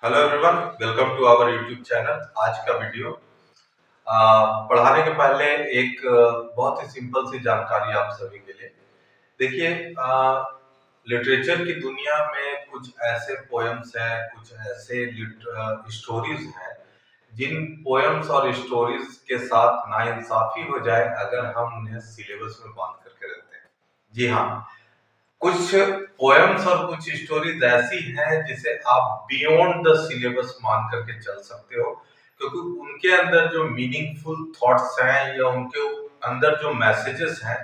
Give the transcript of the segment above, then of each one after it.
Hello everyone, welcome to our YouTube channel. आज का video पढ़ाने के पहले एक बहुत ही सिंपल सी जानकारी आप सभी के लिए। देखिए, लिटरेचर की दुनिया में कुछ ऐसे पोएम्स हैं, कुछ ऐसे स्टोरीज हैं जिन पोएम्स और स्टोरीज के साथ नाइंसाफी हो जाए अगर हम उन्हें सिलेबस में बांध करके रखते हैं। जी हाँ, कुछ पोएम्स और कुछ स्टोरीज ऐसी हैं जिसे आप बियॉन्ड द सिलेबस मान करके चल सकते हो, क्योंकि उनके अंदर जो मीनिंगफुल थॉट्स हैं या उनके अंदर जो मैसेजेस हैं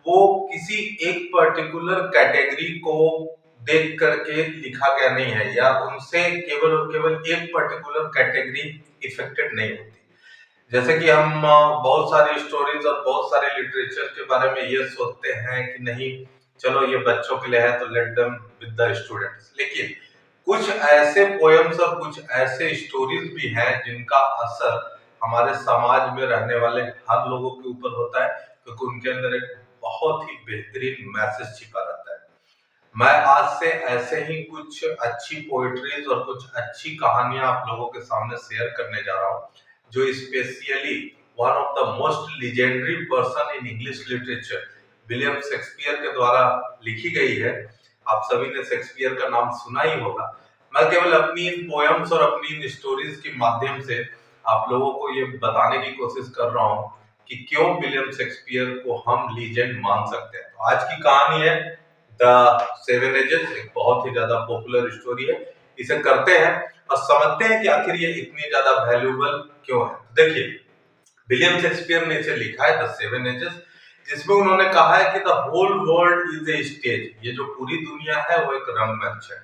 वो किसी एक पर्टिकुलर कैटेगरी को देख करके लिखा गया नहीं है, या उनसे केवल और केवल एक पर्टिकुलर कैटेगरी इफेक्टेड नहीं होती। जैसे कि हम बहुत सारी स्टोरीज और बहुत सारे लिटरेचर के बारे में ये सोचते हैं कि नहीं, चलो ये बच्चों के लिए है तो let them with the students, लेकिन कुछ ऐसे पोएम्स और कुछ ऐसे स्टोरीज भी हैं जिनका असर हमारे समाज में रहने वाले हर लोगों के ऊपर होता है, क्योंकि उनके अंदर एक बहुत ही बेहतरीन मैसेज छिपा रहता है। मैं आज से ऐसे ही कुछ अच्छी पोएट्रीज और कुछ अच्छी कहानियां आप लोगों के सामने शेयर करने जा रहा हूं, जो specially one of the most legendary person in English literature William Shakespeare के द्वारा लिखी गई है। आप सभी ने शेक्सपियर का नाम सुना ही होगा। मैं केवल अपनी इन पोएम्स और अपनी इन स्टोरीज के माध्यम से आप लोगों को ये बताने की कोशिश कर रहा हूँ कि क्यों विलियम शेक्सपियर को हम लीजेंड मान सकते हैं। तो आज की कहानी है द सेवन एजेस, एक बहुत ही ज्यादा पॉपुलर स्टोरी है। इसे करते हैं और समझते हैं कि आखिर ये इतनी ज्यादा वैल्यूएबल क्यों है। देखिए, विलियम शेक्सपियर ने इसे लिखा है द सेवन एजेस, जिसमें उन्होंने कहा है कि the whole world is a stage. ये जो पूरी दुनिया है वो एक रंगमंच है।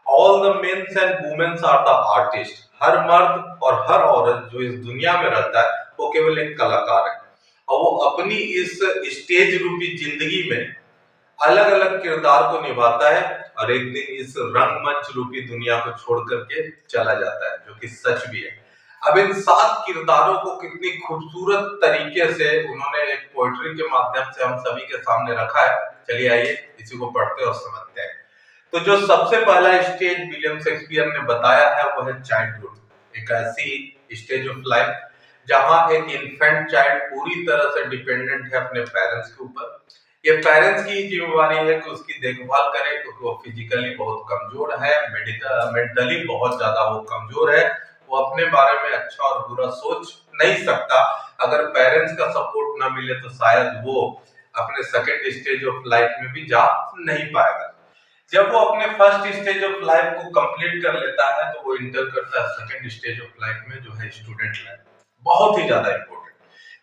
All the mens and womens are the artist. हर मर्द और हर औरत जो इस दुनिया में रहता है वो केवल एक कलाकार है, और वो अपनी इस स्टेज रूपी जिंदगी में अलग अलग किरदार को निभाता है और एक दिन इस रंगमंच रूपी दुनिया को छोड़ करके चला जाता है, जो कि सच भी है। अब इन 7 किरदारों को कितनी खूबसूरत तरीके से उन्होंने एक पोएट्री के माध्यम से हम सभी के सामने रखा है। चलिए आइए इसी को पढ़ते और समझते हैं। तो जो सबसे पहला स्टेज विलियम शेक्सपियर ने बताया है वो है चाइल्डहुड, एक ऐसी स्टेज ऑफ लाइफ जहां एक इन्फेंट चाइल्ड पूरी तरह से डिपेंडेंट है अपने पेरेंट्स के ऊपर। ये पेरेंट्स की जिम्मेवारी है कि उसकी देखभाल करें, क्योंकि वो फिजिकली बहुत कमजोर है, मेंटली बहुत ज्यादा वो कमजोर है। वो अपने बारे में अच्छा और बुरा सोच नहीं सकता। अगर पेरेंट्स का सपोर्ट ना मिले तो शायद वो अपने सेकेंड स्टेज ऑफ लाइफ में भी जा नहीं पाएगा। जब वो अपने फर्स्ट स्टेज ऑफ लाइफ को कंप्लीट कर लेता है तो वो इंटर करता है सेकेंड स्टेज ऑफ लाइफ में, जो है स्टूडेंट लाइफ। बहुत ही ज्यादा इंपॉर्टेंट,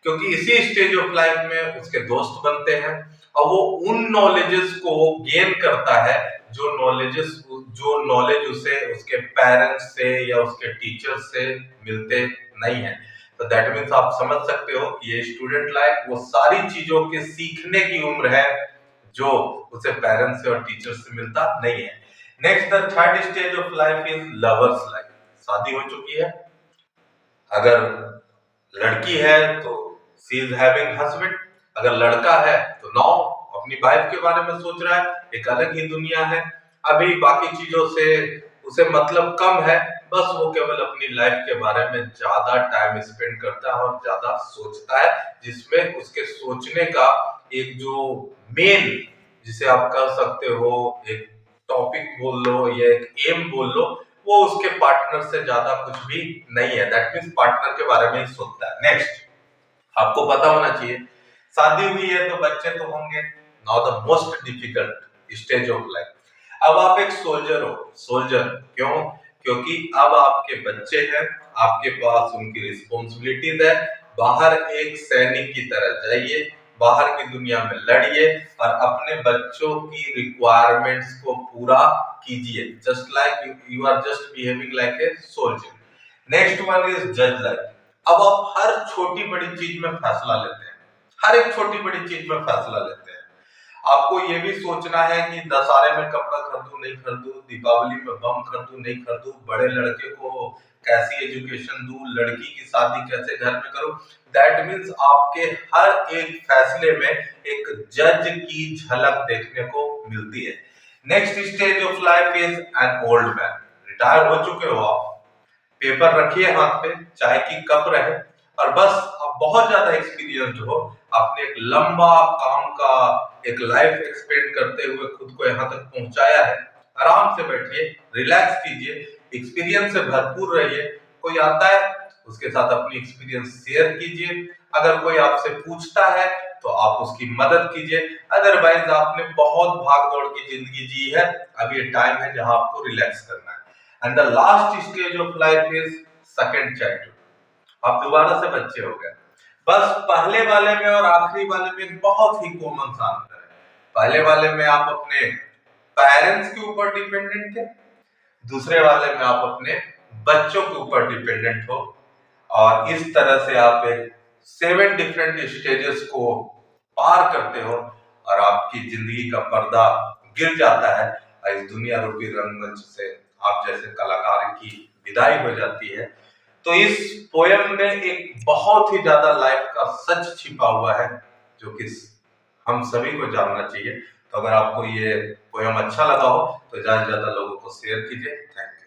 क्योंकि इसी स्टेज ऑफ लाइफ में उसके दोस्त बनते हैं और वो उन नॉलेजेस को गेन करता है जो नॉलेज उसे उसके पेरेंट्स से या उसके टीचर से मिलते नहीं है। तो दैट मीन्स आप समझ सकते हो कि ये स्टूडेंट लाइफ वो सारी चीजों के सीखने की उम्र है जो उसे पेरेंट्स से और टीचर से मिलता नहीं है। Next, the third stage of life is lovers life. शादी हो चुकी है, अगर लड़की है तो शी इज हैविंग हस्बैंड, अगर लड़का है तो नाउ अपनी वाइफ के बारे में सोच रहा है, एक अलग ही दुनिया है। अभी बाकी चीजों से उसे मतलब कम है, बस वो केवल अपनी लाइफ के बारे में ज्यादा टाइम स्पेंड करता है और ज्यादा सोचता है, जिसमें उसके सोचने का एक जो मेन, जिसे आप कह सकते हो एक टॉपिक बोल लो या एक एम बोल लो, वो उसके पार्टनर से ज्यादा कुछ भी नहीं है। दैट मीन्स पार्टनर के बारे में ही सोचता है। नेक्स्ट, आपको पता होना चाहिए शादी हुई है तो बच्चे तो होंगे। Now the most difficult stage of life. अब आप एक सोल्जर हो। सोल्जर क्यों? क्योंकि अब आपके बच्चे हैं, आपके पास उनकी रिस्पॉन्सिबिलिटीज है। बाहर एक सैनिक की तरह जाइए, बाहर की दुनिया में लड़िए और अपने बच्चों की रिक्वायरमेंट्स को पूरा कीजिए, just like you are just behaving like a soldier. Next one is जज लाइक। अब आप हर छोटी बड़ी चीज में फैसला लेते हैं, हर एक छोटी बड़ी चीज में फैसला लेते हैं। आपको ये भी सोचना है कि दशहरे में कपड़ा खरीदूं नहीं खरीदूं, दीपावली में बम खरीदूं नहीं खरीदूं, बड़े लड़के को कैसी एजुकेशन दूं, लड़की की शादी कैसे घर में करूं। दैट मीन्स आपके हर एक फैसले में एक जज की झलक देखने को मिलती है। Next stage of life is an old man, retire हो चुके हो आप, पेपर रखिए हाथ पे, चाय की कप रहे, और बस आप बहुत ज्यादा एक्सपीरियंस्ड हो, आपने एक लंबा काम का एक लाइफ एक्सपेंड करते हुए खुद को यहाँ तक पहुंचाया है। आराम से बैठिए, रिलैक्स कीजिए, एक्सपीरियंस से भरपूर रहिए। कोई आता है उसके साथ अपनी एक्सपीरियंस शेयर कीजिए, अगर कोई आपसे पूछता है तो आप उसकी मदद कीजिए। अदरवाइज आपने बहुत भाग दौड़ की जिंदगी जी है, अब ये टाइम है जहां आपको रिलैक्स करना है। And the last stage of life is second childhood. आप दोबारा से बच्चे हो गए। बस पहले वाले में और आखिरी वाले में बहुत ही कॉमन सा अंतर है। पहले वाले में आप अपने पेरेंट्स के ऊपर डिपेंडेंट थे, दूसरे वाले में आप अपने बच्चों के ऊपर डिपेंडेंट हो। और इस तरह से आप एक 7 डिफरेंट स्टेजेस को पार करते हो और आपकी जिंदगी का पर्दा गिर जाता है और इस दुनिया रूपी रंगमंच से आप जैसे कलाकार की विदाई हो जाती है। तो इस पोयम में एक बहुत ही ज्यादा लाइफ का सच छिपा हुआ है जो कि हम सभी को जानना चाहिए। तो अगर आपको ये पोयम अच्छा लगा हो तो ज्यादा से ज्यादा लोगों को शेयर कीजिए। Thank you.